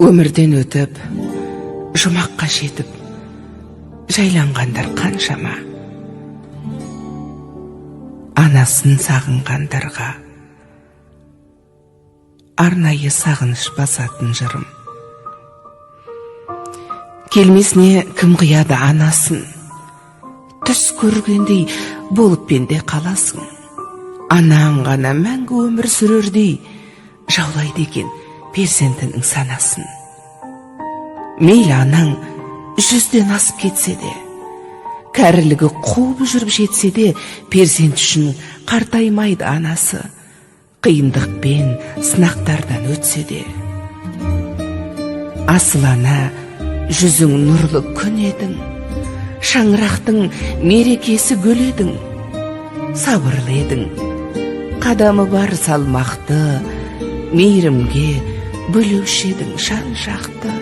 Өмірден өтіп, жұмаққа жетіп, жайланғандар қаншама. Анасын сағынғандарға арнайы сағыныш басатын жырым. Келмесіне кім қияды анасын, түс көргендей болып пенде қаласың. Анаң ғана мәңгі өмір сүрердей жаулайды екен перзентінің санасын. Мейлі анаң 100-ден асып кетсе де, кәрілігі қуып жүріп жетсе де, перзент үшін қартаймайды анасы, қиындықпен сынақтардан өтсе де. Асыл ана, жүзің нұрлы күн едің, шаңырақтың мерекесі гүл едің, сабырлы едің, қадамы бар салмақты, мейірімге бөлеуші едің жан жақты.